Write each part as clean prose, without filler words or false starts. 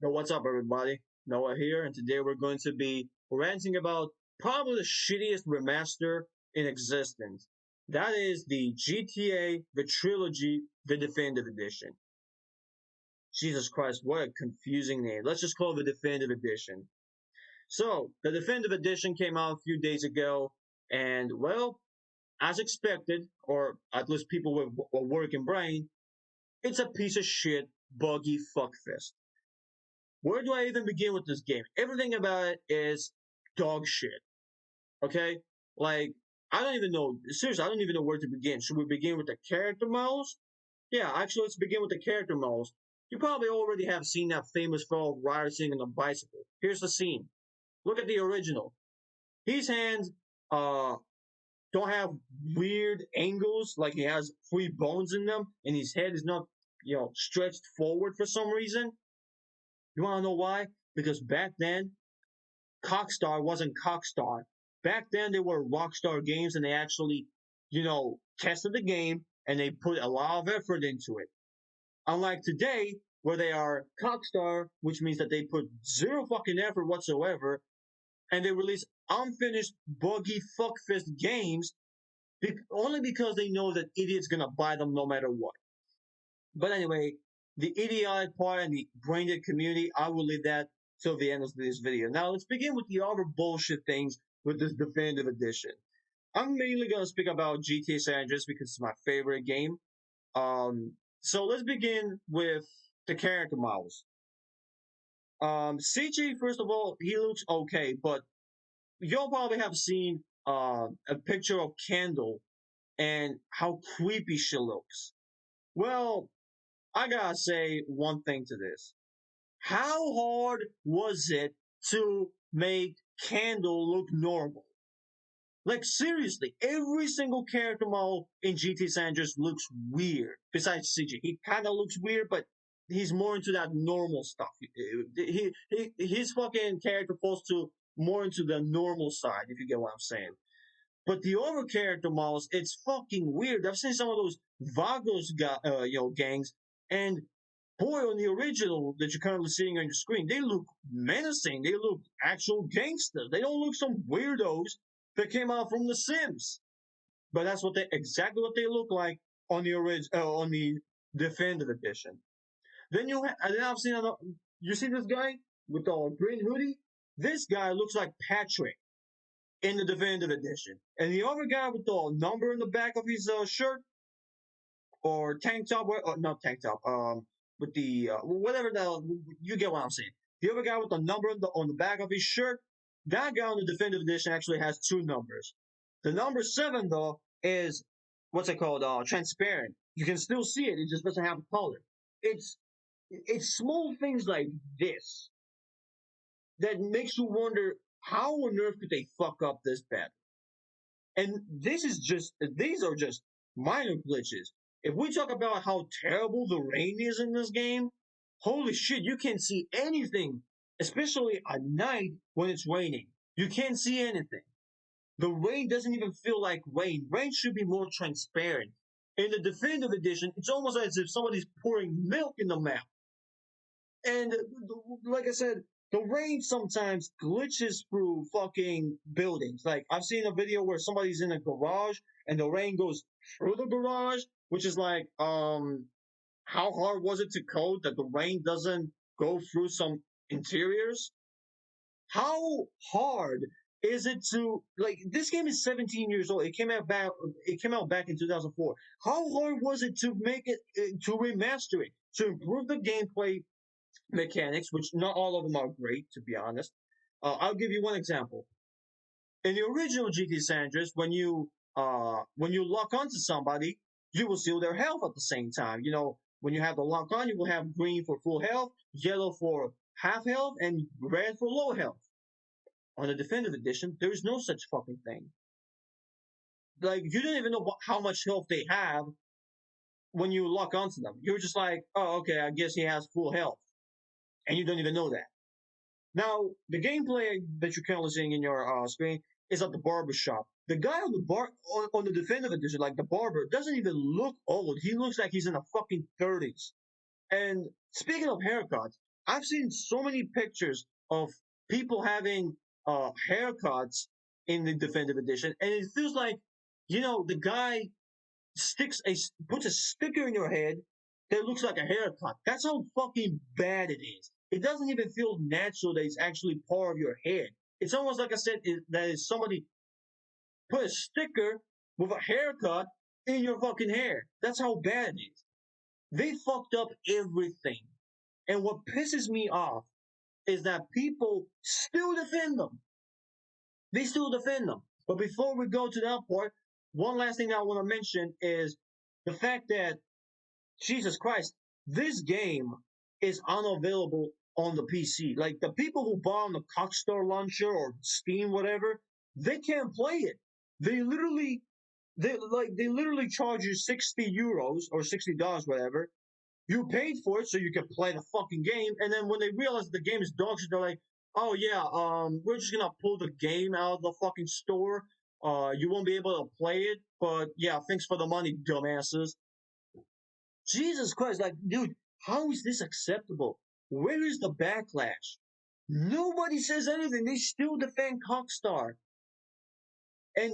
Yo, what's up, everybody? Noah here, and today we're going to be ranting about probably the shittiest remaster in existence. That is the GTA, the Trilogy, the Definitive Edition. Jesus Christ, what a confusing name. Let's just call it the Definitive Edition. So, the Definitive Edition came out a few days ago, and well, as expected, or at least people with a working brain, it's a piece of shit, buggy fuckfest. Where do I even begin with this game? Everything about it is dog shit. Okay? Like, I don't even know. Seriously, I don't even know where to begin. Should we begin with the character models? Yeah, actually, let's begin with the character models. You probably already have seen that famous fellow riding on a bicycle. Here's the scene. Look at the original. His hands don't have weird angles, like he has three bones in them, and his head is not, stretched forward for some reason. You want to know why? Because back then, Cockstar wasn't Cockstar. Back then, they were Rockstar games, and they actually, tested the game and they put a lot of effort into it. Unlike today, where they are Cockstar, which means that they put zero fucking effort whatsoever, and they release unfinished, buggy, fuckfist games only because they know that idiots gonna buy them no matter what. But anyway, the idiotic part and the braindead community, I will leave that till the end of this video. Now let's begin with the other bullshit things with this definitive edition. I'm mainly gonna speak about GTA San Andreas because it's my favorite game. So let's begin with the character models. CG, first of all, he looks okay, but you'll probably have seen a picture of Candle and how creepy she looks. Well, I gotta say one thing to this. How hard was it to make Candle look normal? Like, seriously, every single character model in GT San Andreas looks weird. Besides CG, he kind of looks weird, but he's more into that normal stuff. His fucking character falls to more into the normal side, if you get what I'm saying. But the other character models, it's fucking weird. I've seen some of those Vagos, gangs, and boy, on the original that you're currently seeing on your screen, they look menacing. They look actual gangsters. They don't look some weirdos that came out from The Sims. But that's exactly what they look like on the on the Definitive Edition. Then I've seen you see this guy with the green hoodie. This guy looks like Patrick in the Definitive Edition, and the other guy with the number in the back of his shirt or tank top, or not tank top, with the whatever you get what I'm saying. The other guy with the number on the back of his shirt, that guy on the Definitive Edition actually has two numbers. The number 7 though is what's it called? Transparent. You can still see it. It just doesn't have a color. It's small things like this that makes you wonder how on earth could they fuck up this bad. And these are just minor glitches. If we talk about how terrible the rain is in this game, holy shit, you can't see anything, especially at night when it's raining. You can't see anything. The rain doesn't even feel like rain. Rain should be more transparent. In the Definitive Edition, it's almost as if somebody's pouring milk in the map. And like I said, the rain sometimes glitches through fucking buildings. Like, I've seen a video where somebody's in a garage and the rain goes through the garage, which is like, how hard was it to code that the rain doesn't go through some interiors? How hard is it to, like, this game is 17 years old. It came out back in 2004. How hard was it to make it, to remaster it, to improve the gameplay mechanics, which not all of them are great, to be honest. I'll give you one example. In the original GT San Andreas, when you lock onto somebody, you will steal their health at the same time. You know, when you have the lock on, you will have green for full health, yellow for half health, and red for low health. On the Definitive Edition, there is no such fucking thing. Like, you don't even know how much health they have when you lock onto them. You're just like, oh, okay, I guess he has full health. And you don't even know that. Now, the gameplay that you're currently seeing in your screen is at the barber shop. The guy on the Definitive Edition, like the barber, doesn't even look old. He looks like he's in the fucking 30s. And speaking of haircuts, I've seen so many pictures of people having haircuts in the definitive edition, and it feels like, the guy puts a sticker in your head that looks like a haircut. That's how fucking bad it is. It doesn't even feel natural that it's actually part of your head. It's almost like I said that is somebody put a sticker with a haircut in your fucking hair. That's how bad it is. They fucked up everything. And what pisses me off is that people still defend them. They still defend them. But before we go to that part, one last thing I want to mention is the fact that, Jesus Christ, this game is unavailable on the PC. Like the people who bought on the Rockstar launcher or Steam, whatever, they can't play it. They literally, they literally charge you €60 or $60, whatever. You paid for it so you can play the fucking game, and then when they realize the game is dog shit, they're like, "Oh yeah, we're just gonna pull the game out of the fucking store. You won't be able to play it, but yeah, thanks for the money, dumbasses." Jesus Christ, like, dude, how is this acceptable? Where is the backlash? Nobody says anything. They still defend Rockstar. And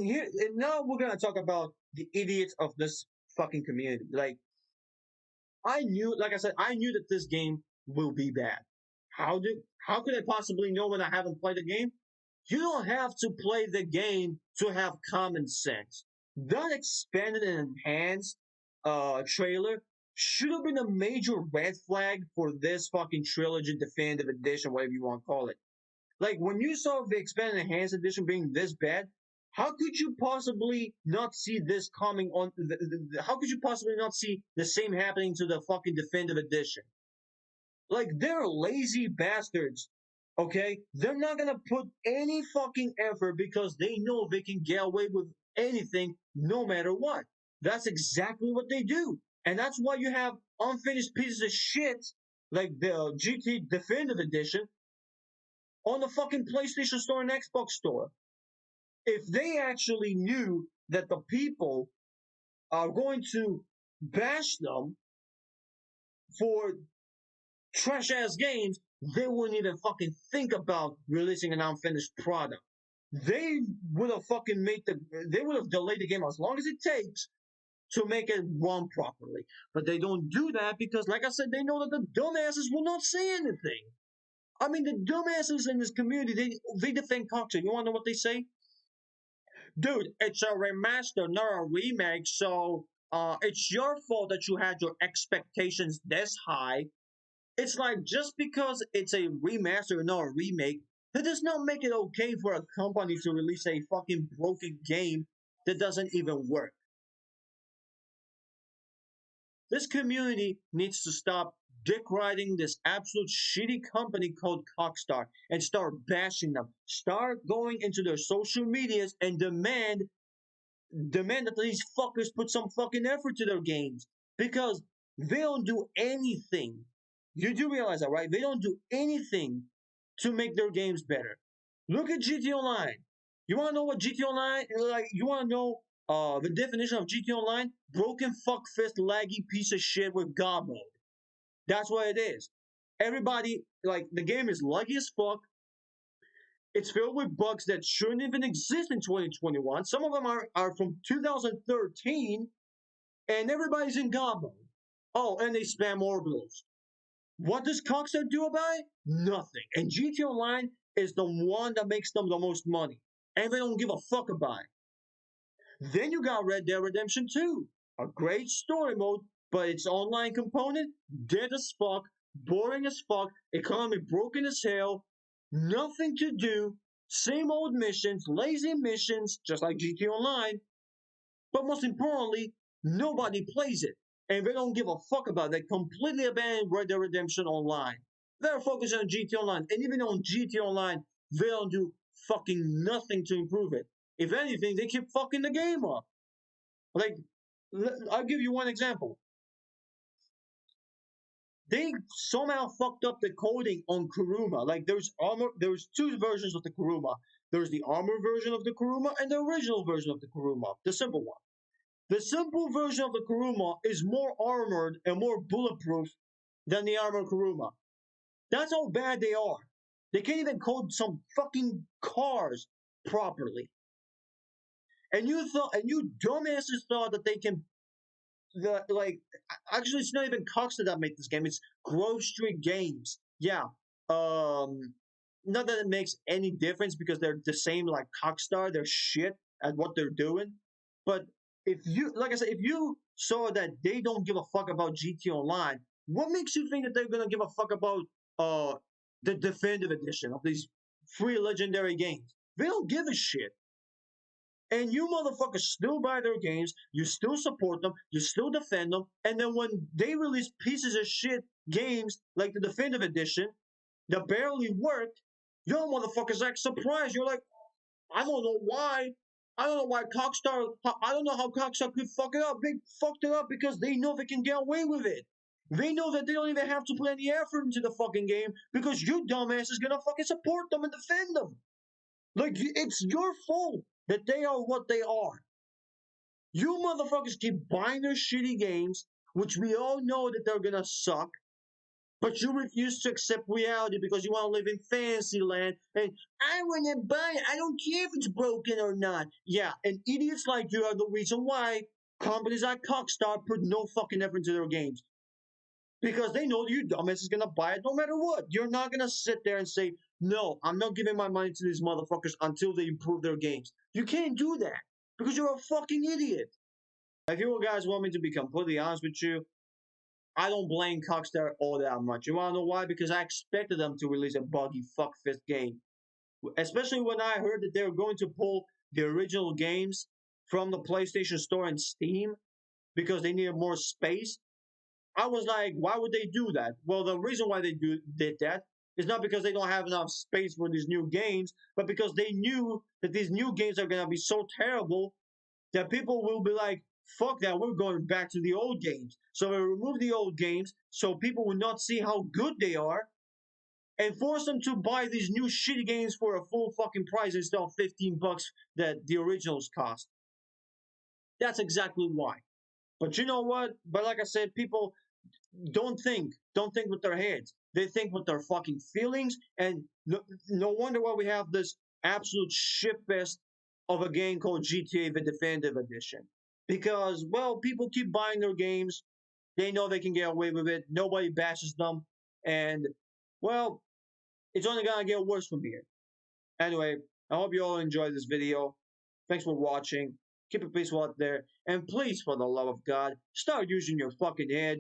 now we're gonna talk about the idiots of this fucking community. Like, like I said, I knew that this game will be bad. How could I possibly know when I haven't played the game? You don't have to play the game to have common sense. That expanded and enhanced trailer should have been a major red flag for this fucking trilogy definitive edition, whatever you want to call it. Like when you saw the expanded and enhanced edition being this bad, how could you possibly not see this coming on? How could you possibly not see the same happening to the fucking definitive edition? Like they're lazy bastards. Okay, they're not gonna put any fucking effort because they know they can get away with anything no matter what. That's exactly what they do, and that's why you have unfinished pieces of shit like the GT Definitive Edition on the fucking PlayStation Store and Xbox Store. If they actually knew that the people are going to bash them for trash ass games, they wouldn't even fucking think about releasing an unfinished product. They would have fucking they would have delayed the game as long as it takes to make it run properly. But they don't do that because, like I said, they know that the dumbasses will not say anything. I mean, the dumbasses in this community, they defend Coxer. You want to know what they say? Dude, it's a remaster, not a remake, so it's your fault that you had your expectations this high. It's like just because it's a remaster and not a remake, that does not make it okay for a company to release a fucking broken game that doesn't even work. This community needs to stop dick riding this absolute shitty company called Rockstar and start bashing them. Start going into their social medias and demand that these fuckers put some fucking effort to their games because they don't do anything. You do realize that, right? They don't do anything to make their games better. Look at GT Online. You want to know what GT Online like? You want to know the definition of GT Online? Broken fuck fist laggy piece of shit with God mode. That's what it is. Everybody like the game is laggy as fuck. It's filled with bugs that shouldn't even exist in 2021. Some of them are from 2013, and everybody's in God mode. Oh, and they spam orbitals. What does Rockstar do about it? Nothing. And GT Online is the one that makes them the most money. And they don't give a fuck about it. Then you got Red Dead Redemption 2. A great story mode, but its online component, dead as fuck, boring as fuck, economy broken as hell, nothing to do, same old missions, lazy missions, just like GT Online. But most importantly, nobody plays it. And they don't give a fuck about it. They completely abandoned Red Dead Redemption Online. They're focusing on GT Online. And even on GT Online, they don't do fucking nothing to improve it. If anything, they keep fucking the game up. Like, I'll give you one example. They somehow fucked up the coding on Kuruma. Like there's two versions of the Kuruma. There's the armor version of the Kuruma and the original version of the Kuruma, the simple one. The simple version of the Kuruma is more armored and more bulletproof than the armored Kuruma. That's how bad they are. They can't even code some fucking cars properly. And you dumbasses thought that they can, like, actually it's not even Coxstar that make this game. It's Grove Street Games. Yeah. Um, Not that it makes any difference because they're the same like Cockstar. They're shit at what they're doing. But if you, like I said, if you saw that they don't give a fuck about GT Online, what makes you think that they're gonna give a fuck about uh the definitive edition of these free legendary games? They don't give a shit. And you motherfuckers still buy their games, you still support them, you still defend them, and then when they release pieces of shit games like the definitive edition that barely worked, your motherfuckers act surprised. You're like, I don't know why. I don't know why Cockstar. I don't know how Cockstar could fuck it up. They fucked it up because they know they can get away with it. They know that they don't even have to put any effort into the fucking game because you dumbass is gonna fucking support them and defend them. Like it's your fault that they are what they are. You motherfuckers keep buying their shitty games, which we all know that they're gonna suck, but you refuse to accept reality because you want to live in fantasy land and I want to buy it. I don't care if it's broken or not. Yeah, and idiots like you are the reason why companies like Cockstar put no fucking effort into their games. Because they know you dumbass is gonna buy it no matter what. You're not gonna sit there and say, no, I'm not giving my money to these motherfuckers until they improve their games. You can't do that because you're a fucking idiot. If you guys want me to be completely honest with you, I don't blame Cockstar all that much. You wanna know why? Because I expected them to release a buggy fuckfist game. Especially when I heard that they were going to pull the original games from the PlayStation Store and Steam because they needed more space. I was like, why would they do that? Well, the reason why did that is not because they don't have enough space for these new games, but because they knew that these new games are gonna be so terrible that people will be like, fuck that, we're going back to the old games. So we remove the old games so people will not see how good they are and force them to buy these new shitty games for a full fucking price instead of 15 bucks that the originals cost. That's exactly why. But you know what? But like I said, people don't think with their heads. They think with their fucking feelings, and no wonder why we have this absolute shitfest of a game called GTA: The Definitive Edition. Because well, people keep buying their games. They know they can get away with it. Nobody bashes them, and well, it's only gonna get worse from here. Anyway, I hope you all enjoyed this video. Thanks for watching. Keep it peaceful out there, and please, for the love of God, start using your fucking head.